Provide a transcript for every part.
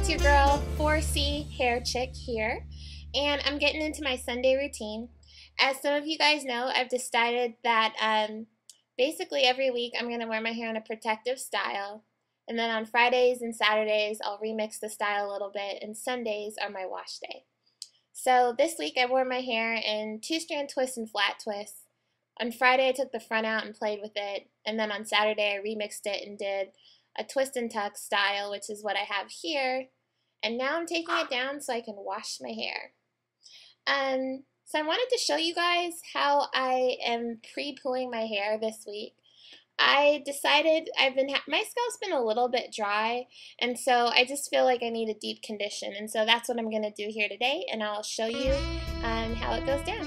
it's your girl 4C Hair Chick here, and I'm getting into my Sunday routine. As some of you guys know, I've decided that basically every week I'm going to wear my hair in a protective style, and then on Fridays and Saturdays I'll remix the style a little bit, and Sundays are my wash day. So this week I wore my hair in 2-strand twists and flat twists. On Friday I took the front out and played with it, and then on Saturday I remixed it and did a twist and tuck style, which is what I have here. And now I'm taking it down so I can wash my hair. So I wanted to show you guys how I am pre-pooing my hair this week. I decided my scalp's been a little bit dry, and so I just feel like I need a deep condition, and so that's what I'm going to do here today, and I'll show you how it goes down.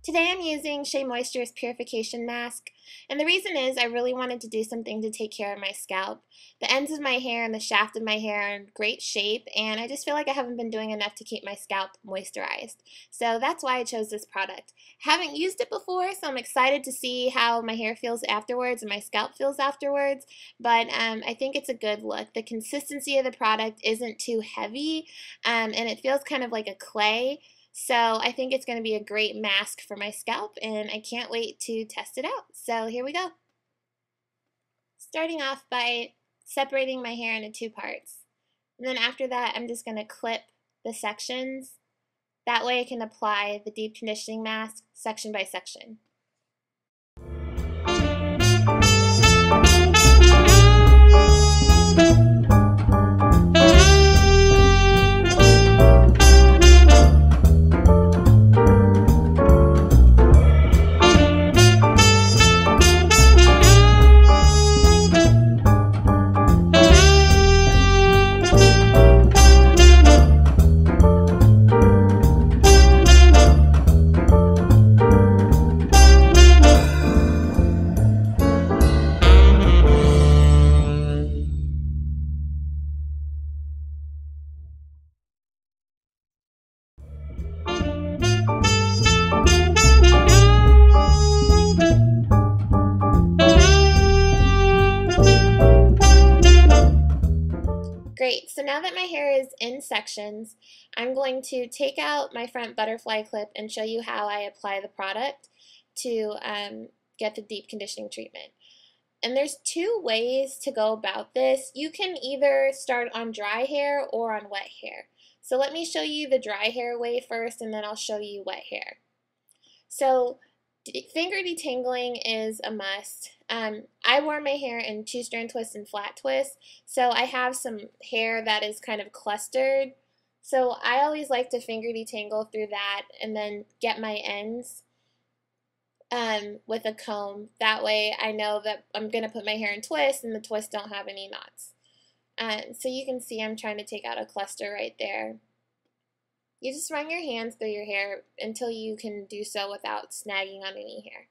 Today I'm using Shea Moisture's Purification Mask, and the reason is I really wanted to do something to take care of my scalp. The ends of my hair and the shaft of my hair are in great shape, and I just feel like I haven't been doing enough to keep my scalp moisturized. So that's why I chose this product. I haven't used it before, so I'm excited to see how my hair feels afterwards and my scalp feels afterwards, but I think it's a good look. The consistency of the product isn't too heavy, and it feels kind of like a clay. So I think it's going to be a great mask for my scalp, and I can't wait to test it out. So here we go. Starting off by separating my hair into two parts. And then after that, I'm just going to clip the sections. That way I can apply the deep conditioning mask section by section. Great, so now that my hair is in sections, I'm going to take out my front butterfly clip and show you how I apply the product to get the deep conditioning treatment. And there's two ways to go about this. You can either start on dry hair or on wet hair. So let me show you the dry hair way first, and then I'll show you wet hair. So finger detangling is a must. I wore my hair in 2-strand twists and flat twists, so I have some hair that is kind of clustered. So I always like to finger detangle through that and then get my ends with a comb. That way I know that I'm going to put my hair in twists and the twists don't have any knots. So you can see I'm trying to take out a cluster right there. You just run your hands through your hair until you can do so without snagging on any hair.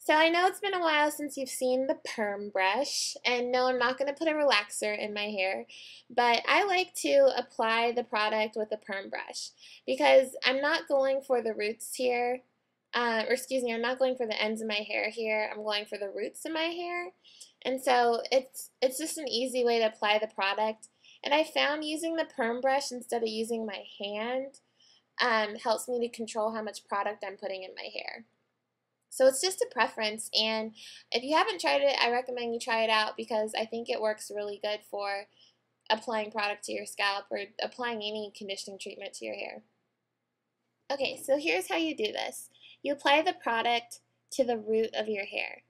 So I know it's been a while since you've seen the perm brush, and no, I'm not going to put a relaxer in my hair, but I like to apply the product with a perm brush because I'm not going for the roots here, I'm not going for the ends of my hair here, I'm going for the roots of my hair, and so it's just an easy way to apply the product. And I found using the perm brush instead of using my hand helps me to control how much product I'm putting in my hair. So it's just a preference, and if you haven't tried it, I recommend you try it out because I think it works really good for applying product to your scalp or applying any conditioning treatment to your hair. Okay, so here's how you do this. You apply the product to the root of your hair,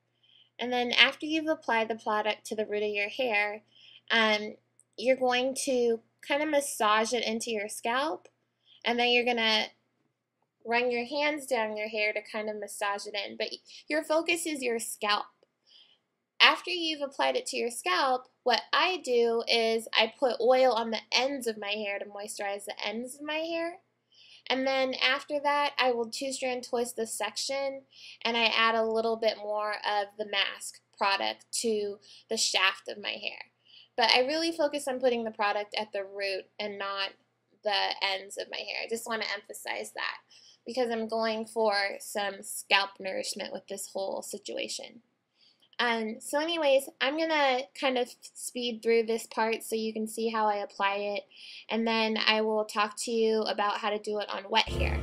and then after you've applied the product to the root of your hair, you're going to kind of massage it into your scalp, and then you're going to run your hands down your hair to kind of massage it in, but your focus is your scalp. After you've applied it to your scalp, what I do is I put oil on the ends of my hair to moisturize the ends of my hair, and then after that I will 2-strand twist the section and I add a little bit more of the mask product to the shaft of my hair. But I really focus on putting the product at the root and not the ends of my hair. I just want to emphasize that because I'm going for some scalp nourishment with this whole situation. So anyways, I'm going to kind of speed through this part so you can see how I apply it, and then I will talk to you about how to do it on wet hair.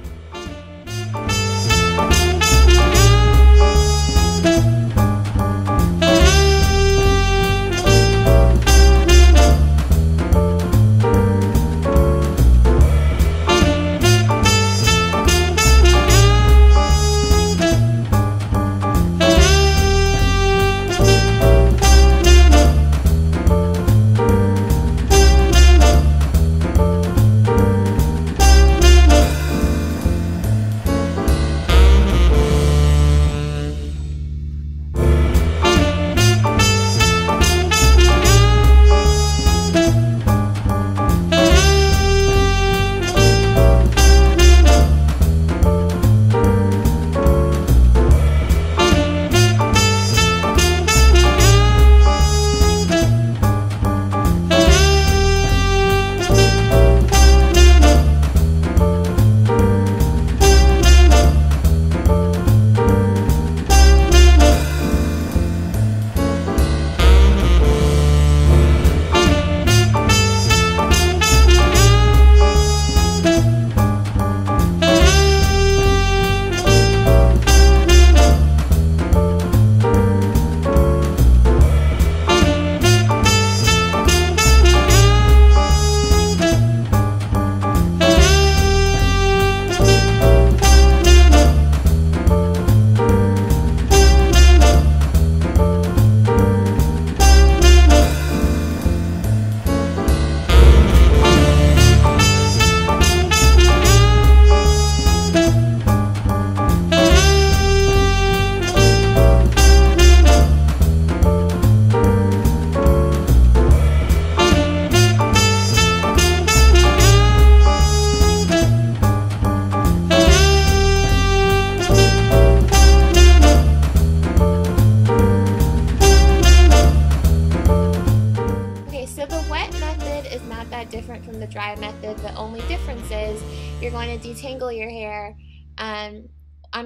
Different from the dry method. The only difference is you're going to detangle your hair on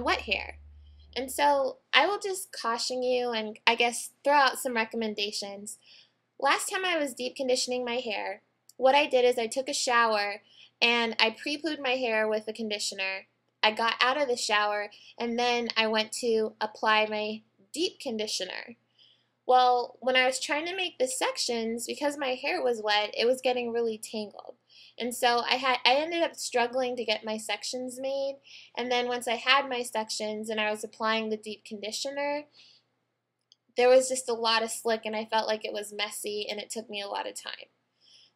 wet hair. And so I will just caution you and I guess throw out some recommendations. Last time I was deep conditioning my hair, what I did is I took a shower and I pre-pooed my hair with a conditioner. I got out of the shower and then I went to apply my deep conditioner. Well, when I was trying to make the sections, because my hair was wet, it was getting really tangled. And so I ended up struggling to get my sections made. And then once I had my sections and I was applying the deep conditioner, there was just a lot of slick and I felt like it was messy and it took me a lot of time.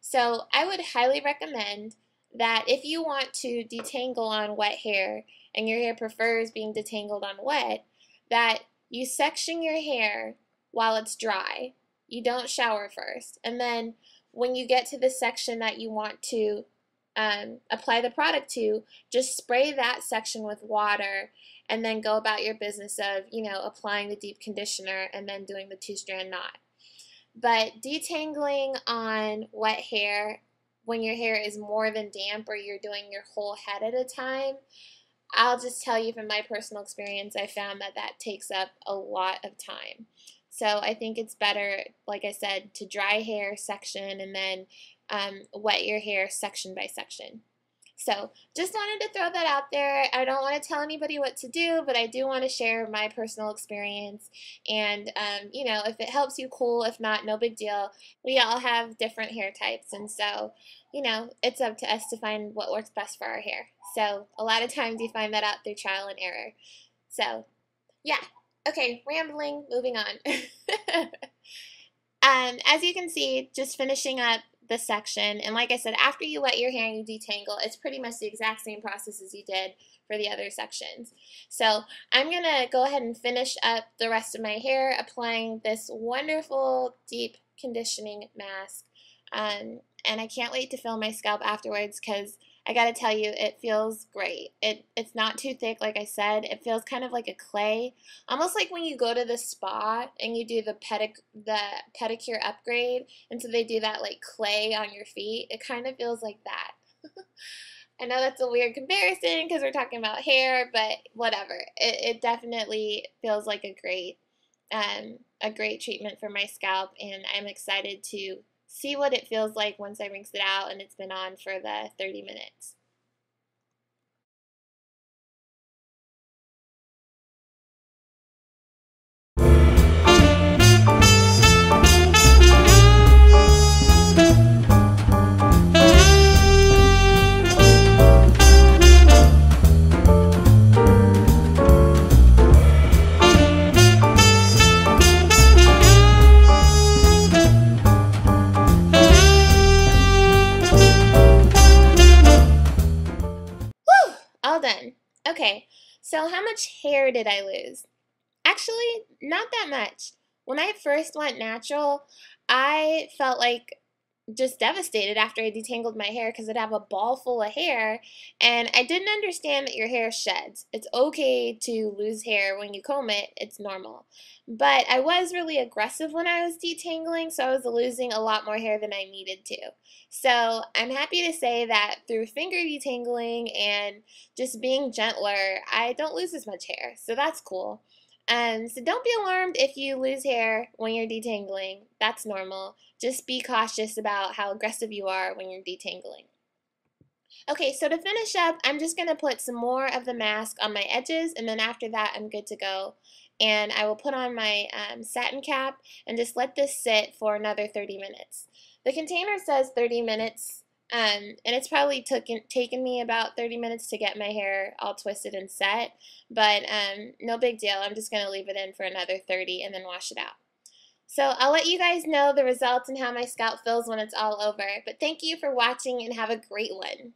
So I would highly recommend that if you want to detangle on wet hair and your hair prefers being detangled on wet, that you section your hair while it's dry. You don't shower first. And then when you get to the section that you want to apply the product to, just spray that section with water and then go about your business of, applying the deep conditioner and then doing the 2-strand knot. But detangling on wet hair, when your hair is more than damp or you're doing your whole head at a time, I'll just tell you from my personal experience, I found that that takes up a lot of time. So I think it's better, like I said, to dry hair section and then wet your hair section by section. So just wanted to throw that out there. I don't want to tell anybody what to do, but I do want to share my personal experience. And, if it helps you, cool. If not, no big deal. We all have different hair types. And so, it's up to us to find what works best for our hair. So a lot of times you find that out through trial and error. So, yeah. Okay, rambling, moving on. As you can see, just finishing up the section, and like I said, after you wet your hair and you detangle, it's pretty much the exact same process as you did for the other sections. So I'm going to go ahead and finish up the rest of my hair, applying this wonderful deep conditioning mask. And I can't wait to film my scalp afterwards because I gotta tell you, it feels great. It's not too thick, like I said. It feels kind of like a clay, almost like when you go to the spa and you do the pedicure upgrade, and so they do that like clay on your feet. It kind of feels like that. I know that's a weird comparison because we're talking about hair, but whatever. It definitely feels like a great treatment for my scalp, and I'm excited to see what it feels like once I rinse it out and it's been on for the 30 minutes. Whew! All done. Okay, so how much hair did I lose? Actually, not that much. When I first went natural, I felt like just devastated after I detangled my hair because I'd have a ball full of hair, and I didn't understand that your hair sheds. It's okay to lose hair when you comb it, it's normal. But I was really aggressive when I was detangling, so I was losing a lot more hair than I needed to. So I'm happy to say that through finger detangling and just being gentler, I don't lose as much hair, so that's cool. So don't be alarmed if you lose hair when you're detangling. That's normal. Just be cautious about how aggressive you are when you're detangling. Okay, so to finish up, I'm just going to put some more of the mask on my edges, and then after that I'm good to go. And I will put on my satin cap and just let this sit for another 30 minutes. The container says 30 minutes, and it's probably taken me about 30 minutes to get my hair all twisted and set, but no big deal. I'm just going to leave it in for another 30 and then wash it out. So I'll let you guys know the results and how my scalp feels when it's all over. But thank you for watching and have a great one.